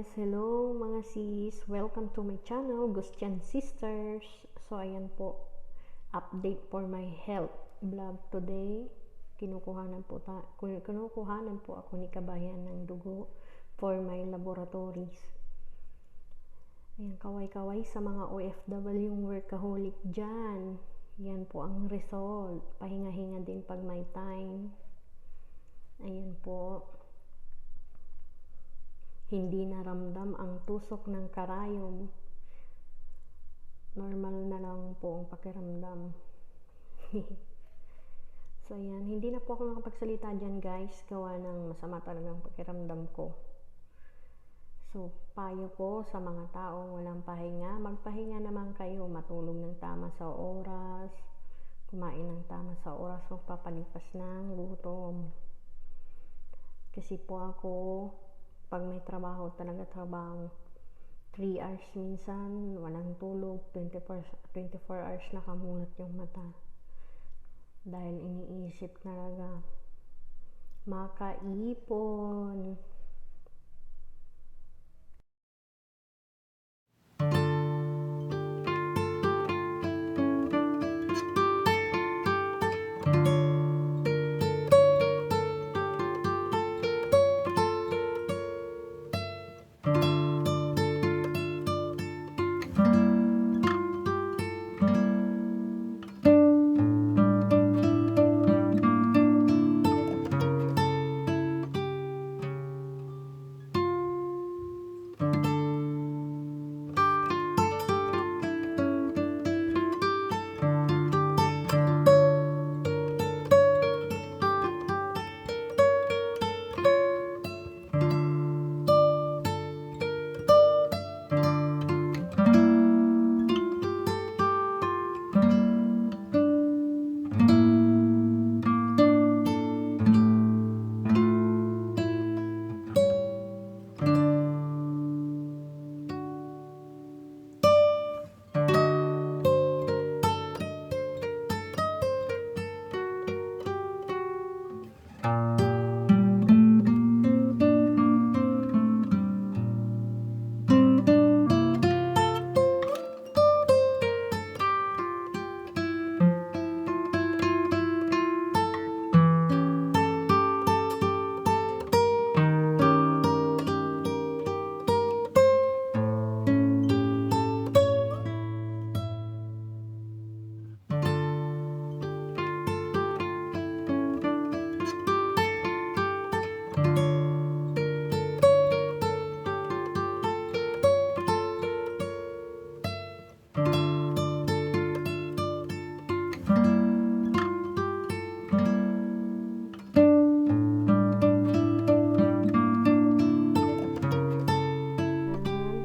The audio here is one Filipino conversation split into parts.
Yes, hello mga sis. Welcome to my channel, Gustian Sisters. So, ayan po, update for my health vlog today. Kinukuhanan po ako ni kabayan ng dugo for my laboratories. Ayan, kaway-kaway sa mga OFW workaholic dyan. Yan po ang result. Pahinga-hinga din pag may time. Ayan po. Hindi naramdam ang tusok ng karayom. Normal na lang po ang pakiramdam. So, yan. Hindi na po ako nakapagsalita dyan, guys. Gawa ng masama talagang pakiramdam ko. So, payo ko sa mga taong walang pahinga. Magpahinga naman kayo. Matulog ng tama sa oras. Kumain ng tama sa oras. Magpapalipas ng gutom. Kasi po ako, pag may trabaho, talaga trabaho. 3 hours minsan, walang tulog, 24 hours nakamulat yung mata. Dahil iniisip talaga, makaipon.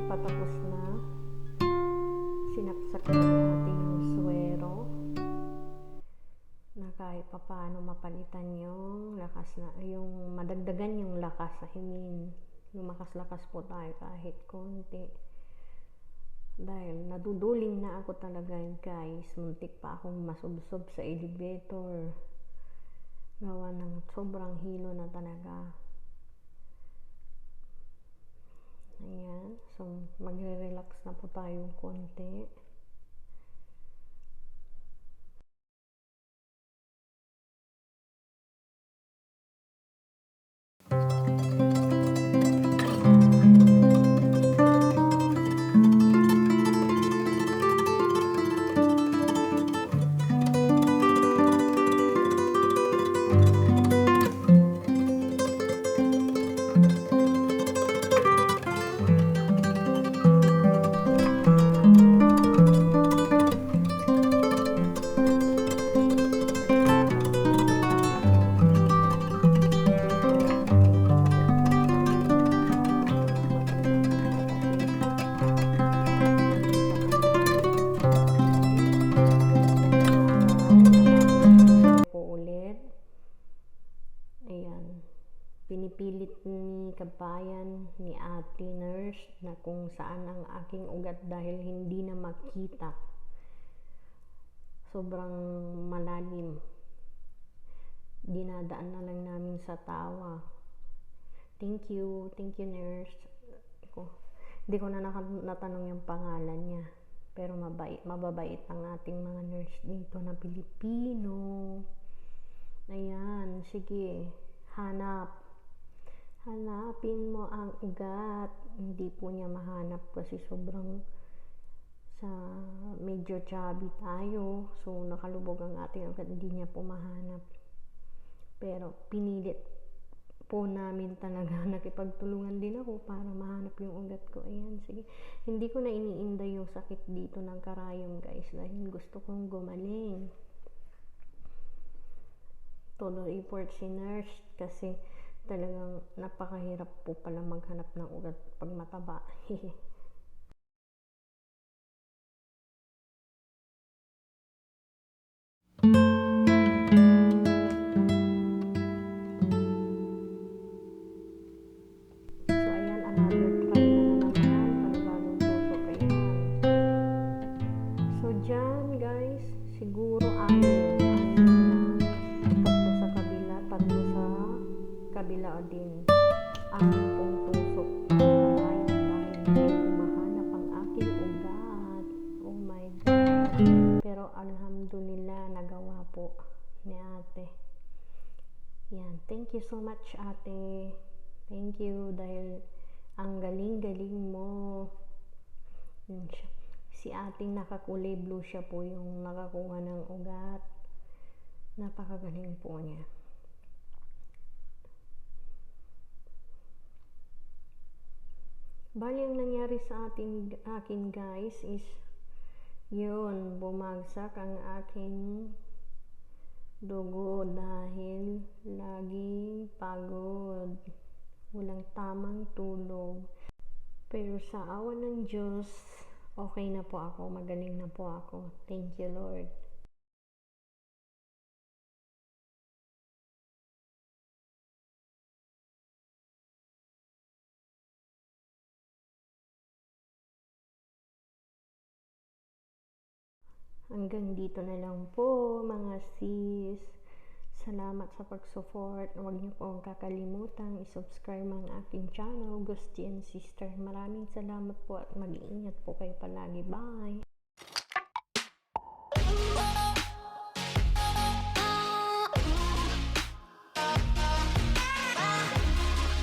Patapos na. Sinaksak na natin yung suwero na kahit papaano mapalitan yung lakas na, yung madagdagan yung lakas sa himin. Lumakas-lakas po tayo kahit konti. Dahil naduduling na ako talaga, guys. Muntik pa akong masubsob sa elevator. Gawa ng sobrang hilo na talaga. Ayan. So, magre-relax na po tayo konti. Pinipilit ni kabayan ni ate nurse na kung saan ang aking ugat dahil hindi na makita. Sobrang malalim. Dinadaan na lang namin sa tawa. Thank you nurse. ko. Hindi ko na natanong yung pangalan niya. Pero mababait ang ating mga nurse dito na Pilipino. Ayan, sige, hanapin mo ang ugat. Hindi po niya mahanap kasi sobrang sa medyo chubby tayo. So, nakalubog ang ating ugat, hindi niya po mahanap. Pero, pinilit po namin talaga. Nakipagtulungan din ako para mahanap yung ugat ko. Ayan, sige. Hindi ko na iniinda yung sakit dito ng karayom, guys. Dahil gusto kong gumaling. Todo effort si nurse kasi talagang napakahirap po pala maghanap ng ugat pag mataba. Siguro anim na tatlo sa kabila din ang pong tusok dahil hindi ko mahanap ang aking ugat. Oh my God. Pero alhamdulillah nagawa po ni ate. Yan, thank you so much ate. Thank you dahil ang galing-galing mo. Yun siya. Si ating nakakulay blue, siya po yung nakakuha ng ugat. Napakagaling po niya. Bali, ang nangyari sa akin guys is yun, bumagsak ang aking dugo dahil laging pagod. Walang tamang tulog. Pero sa awa ng Diyos, okay na po ako, magaling na po ako. Thank you, Lord. Hanggang dito na lang po, mga sis. Salamat sa pag-support. Huwag niyo pong kakalimutan i-subscribe ang aking channel, Gustian Sister. Maraming salamat po at mag-iingat po kayo palagi. Bye!